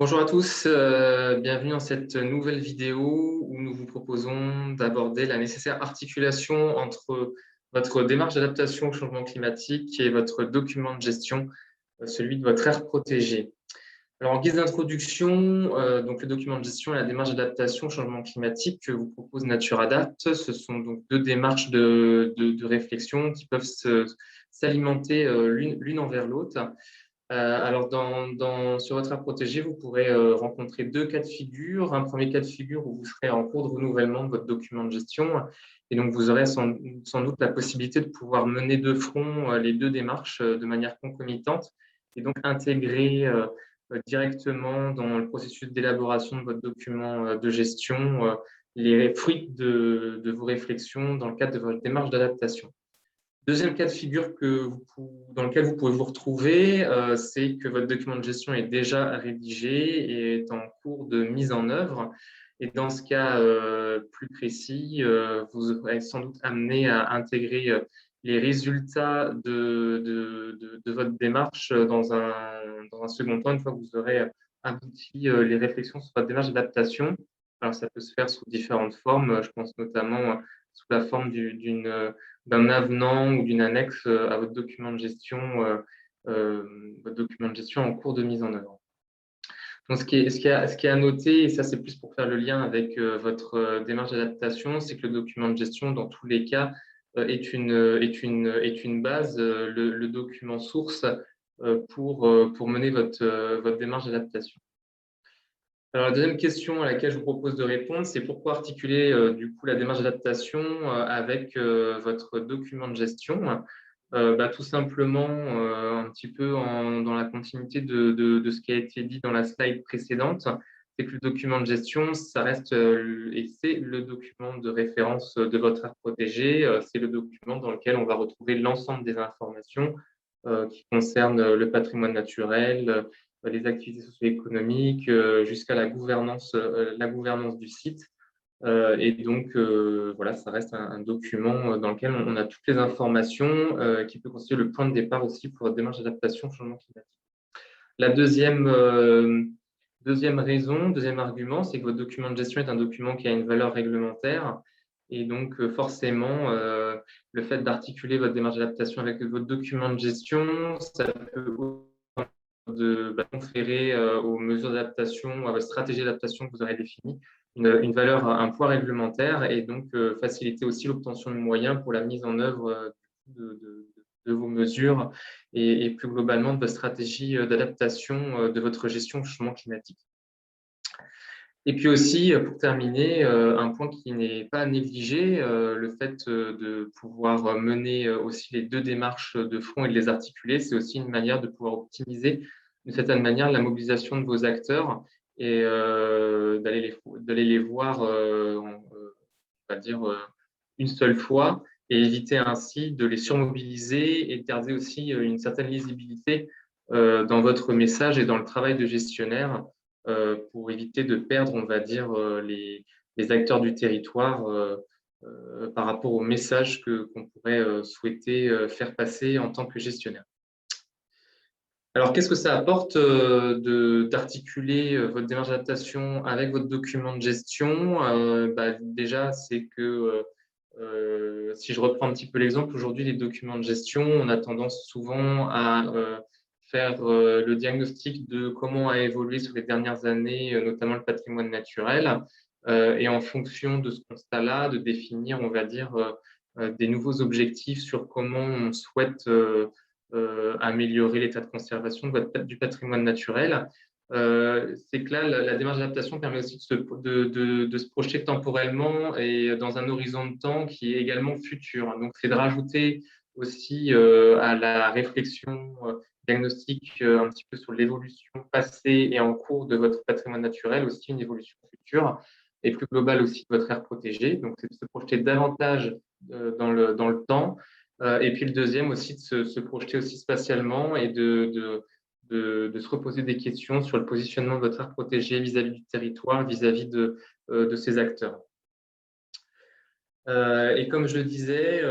Bonjour à tous, bienvenue dans cette nouvelle vidéo où nous vous proposons d'aborder la nécessaire articulation entre votre démarche d'adaptation au changement climatique et votre document de gestion, celui de votre aire protégée. Alors, en guise d'introduction, donc le document de gestion et la démarche d'adaptation au changement climatique que vous propose NatureAdapt, ce sont donc deux démarches de réflexion qui peuvent s'alimenter l'une envers l'autre. Alors, sur votre aire protégée, vous pourrez rencontrer deux cas de figure. Un premier cas de figure où vous serez en cours de renouvellement de votre document de gestion. Et donc, vous aurez sans doute la possibilité de pouvoir mener de front les deux démarches de manière concomitante et donc intégrer directement dans le processus d'élaboration de votre document de gestion les fruits de vos réflexions dans le cadre de votre démarche d'adaptation. Deuxième cas de figure dans lequel vous pouvez vous retrouver, c'est que votre document de gestion est déjà rédigé et est en cours de mise en œuvre. Et dans ce cas plus précis, vous serez sans doute amené à intégrer les résultats de votre démarche dans un second temps, une fois que vous aurez abouti les réflexions sur votre démarche d'adaptation. Alors, ça peut se faire sous différentes formes. Je pense notamment sous la forme d'un avenant ou d'une annexe à votre document de gestion en cours de mise en œuvre. Donc, ce qui est à noter, et ça c'est plus pour faire le lien avec votre démarche d'adaptation, c'est que le document de gestion, dans tous les cas, est une base, le document source pour mener votre démarche d'adaptation. Alors, la deuxième question à laquelle je vous propose de répondre, c'est pourquoi articuler du coup la démarche d'adaptation avec votre document de gestion. Tout simplement, un petit peu dans la continuité de ce qui a été dit dans la slide précédente, c'est que le document de gestion, ça reste et c'est le document de référence de votre aire protégée. C'est le document dans lequel on va retrouver l'ensemble des informations qui concernent le patrimoine naturel, les activités socio-économiques, jusqu'à la gouvernance du site. Et donc, voilà, ça reste un document dans lequel on a toutes les informations qui peut constituer le point de départ aussi pour votre démarche d'adaptation au changement climatique. La deuxième argument, c'est que votre document de gestion est un document qui a une valeur réglementaire. Et donc, forcément, le fait d'articuler votre démarche d'adaptation avec votre document de gestion, ça peut conférer aux mesures d'adaptation, à votre stratégie d'adaptation que vous aurez définie, une valeur, un poids réglementaire et donc faciliter aussi l'obtention de moyens pour la mise en œuvre de vos mesures et plus globalement de votre stratégie d'adaptation de votre gestion au changement climatique. Et puis aussi, pour terminer, un point qui n'est pas à négliger, le fait de pouvoir mener aussi les deux démarches de front et de les articuler, c'est aussi une manière de pouvoir optimiser d'une certaine manière la mobilisation de vos acteurs et d'aller les voir, on va dire, une seule fois et éviter ainsi de les surmobiliser et de garder aussi une certaine lisibilité dans votre message et dans le travail de gestionnaire pour éviter de perdre, on va dire, les acteurs du territoire par rapport au message qu'on pourrait souhaiter faire passer en tant que gestionnaire. Alors, qu'est-ce que ça apporte d'articuler votre démarche d'adaptation avec votre document de gestion? Déjà, c'est que si je reprends un petit peu l'exemple, aujourd'hui, les documents de gestion, on a tendance souvent à faire le diagnostic de comment a évolué sur les dernières années, notamment le patrimoine naturel, et en fonction de ce constat-là, de définir, on va dire, des nouveaux objectifs sur comment on souhaite améliorer l'état de conservation du patrimoine naturel. C'est que là, la démarche d'adaptation permet aussi de se projeter temporellement et dans un horizon de temps qui est également futur. Donc, c'est de rajouter aussi à la réflexion diagnostique un petit peu sur l'évolution passée et en cours de votre patrimoine naturel, aussi une évolution future et plus globale aussi de votre aire protégée. Donc, c'est de se projeter davantage dans le temps. Et puis le deuxième aussi, de se projeter aussi spatialement et de se reposer des questions sur le positionnement de votre aire protégée vis-à-vis du territoire, vis-à-vis de ses acteurs. Et comme je le disais,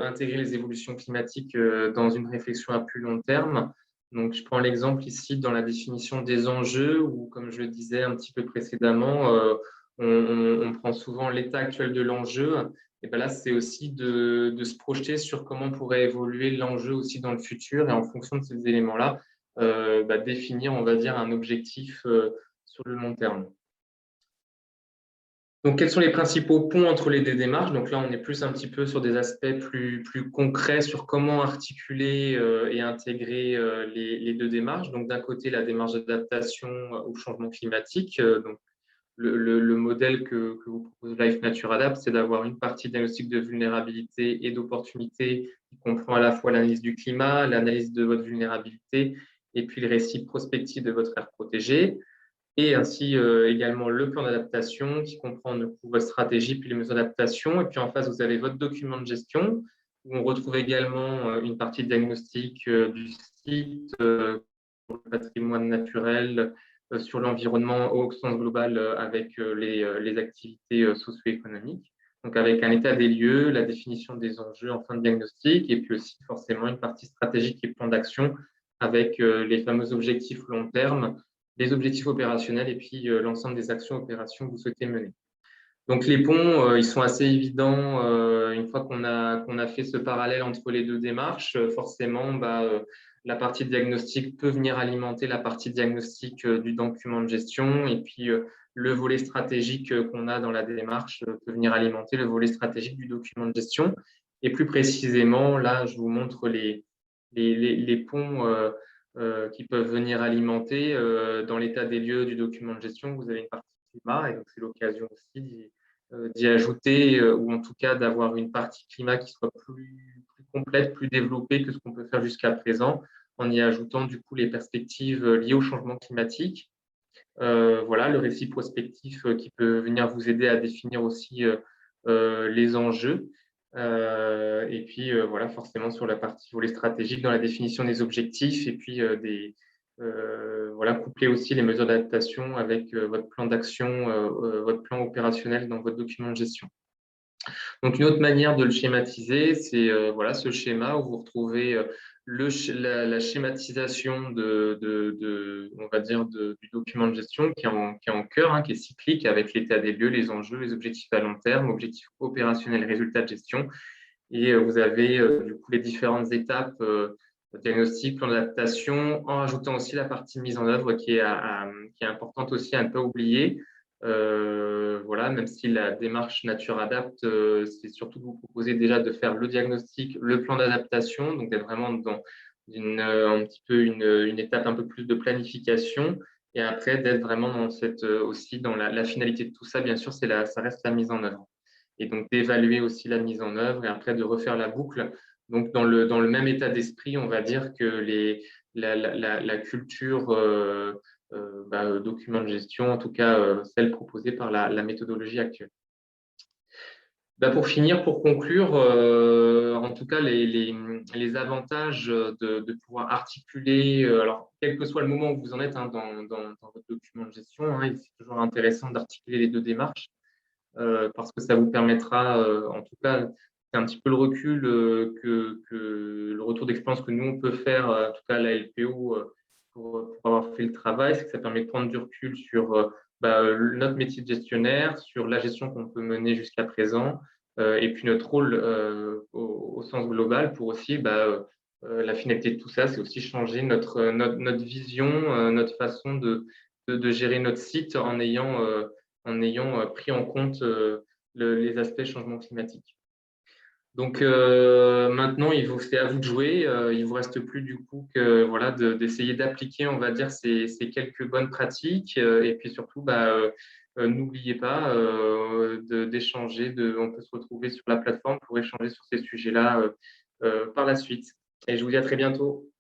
intégrer les évolutions climatiques dans une réflexion à plus long terme, Donc, je prends l'exemple ici dans la définition des enjeux où, comme je le disais un petit peu précédemment, on prend souvent l'état actuel de l'enjeu. Et ben là, c'est aussi de se projeter sur comment pourrait évoluer l'enjeu aussi dans le futur et en fonction de ces éléments-là, définir, on va dire, un objectif sur le long terme. Donc, quels sont les principaux ponts entre les deux démarches? Donc là, on est plus un petit peu sur des aspects plus concrets sur comment articuler et intégrer les deux démarches. Donc, d'un côté, la démarche d'adaptation au changement climatique. Donc, le modèle que vous propose Life Nature Adapt, c'est d'avoir une partie diagnostic de vulnérabilité et d'opportunité qui comprend à la fois l'analyse du climat, l'analyse de votre vulnérabilité et puis le récit prospectif de votre aire protégée et ainsi également le plan d'adaptation qui comprend du coup, votre stratégie puis les mesures d'adaptation. Et puis en face, vous avez votre document de gestion où on retrouve également une partie de diagnostic du site pour le patrimoine naturel, sur l'environnement au sens global avec les activités socio-économiques. Donc avec un état des lieux, la définition des enjeux en fin de diagnostic et puis aussi forcément une partie stratégique et plan d'action avec les fameux objectifs long terme, les objectifs opérationnels et puis l'ensemble des actions opérations que vous souhaitez mener. Donc les ponts, ils sont assez évidents une fois qu'on a fait ce parallèle entre les deux démarches. Forcément, la partie diagnostic peut venir alimenter la partie diagnostic du document de gestion et puis le volet stratégique qu'on a dans la démarche peut venir alimenter le volet stratégique du document de gestion. Et plus précisément, là, je vous montre les ponts qui peuvent venir alimenter dans l'état des lieux du document de gestion. Vous avez une partie climat et donc c'est l'occasion aussi d'y ajouter ou en tout cas d'avoir une partie climat qui soit plus complète, plus développée que ce qu'on peut faire jusqu'à présent en y ajoutant du coup les perspectives liées au changement climatique. Voilà, le récit prospectif qui peut venir vous aider à définir aussi les enjeux. Et puis, voilà, forcément, sur la partie volet stratégique, dans la définition des objectifs, et puis voilà, coupler aussi les mesures d'adaptation avec votre plan d'action, votre plan opérationnel dans votre document de gestion. Donc, une autre manière de le schématiser, c'est voilà, ce schéma où vous retrouvez la schématisation on va dire, du document de gestion qui est en cœur, hein, qui est cyclique avec l'état des lieux, les enjeux, les objectifs à long terme, objectifs opérationnels, résultats de gestion. Et vous avez du coup les différentes étapes diagnostic, plan d'adaptation, en rajoutant aussi la partie mise en œuvre qui est importante aussi à ne pas oublier. Voilà, même si la démarche Nature Adapt, c'est surtout de vous proposer déjà de faire le diagnostic, le plan d'adaptation, donc d'être vraiment dans un petit peu une étape un peu plus de planification, et après d'être vraiment dans cette aussi dans la finalité de tout ça, bien sûr, ça reste la mise en œuvre. Et donc d'évaluer aussi la mise en œuvre et après de refaire la boucle. Donc dans le même état d'esprit, on va dire que la culture document de gestion, en tout cas celle proposée par la méthodologie actuelle. Pour finir, pour conclure, en tout cas, les avantages de pouvoir articuler, alors quel que soit le moment où vous en êtes hein, dans votre document de gestion, hein, c'est toujours intéressant d'articuler les deux démarches parce que ça vous permettra, en tout cas, c'est un petit peu le recul que le retour d'expérience que nous, on peut faire, en tout cas à la LPO, pour avoir fait le travail, c'est que ça permet de prendre du recul sur notre métier de gestionnaire, sur la gestion qu'on peut mener jusqu'à présent, et puis notre rôle au sens global pour aussi, la finalité de tout ça, c'est aussi changer notre vision, notre façon de gérer notre site en ayant pris en compte les aspects changement climatique. Donc maintenant, c'est à vous de jouer. Il ne vous reste plus du coup que voilà, d'essayer d'appliquer, on va dire, ces quelques bonnes pratiques. Et puis surtout, n'oubliez pas d'échanger. On peut se retrouver sur la plateforme pour échanger sur ces sujets-là par la suite. Et je vous dis à très bientôt.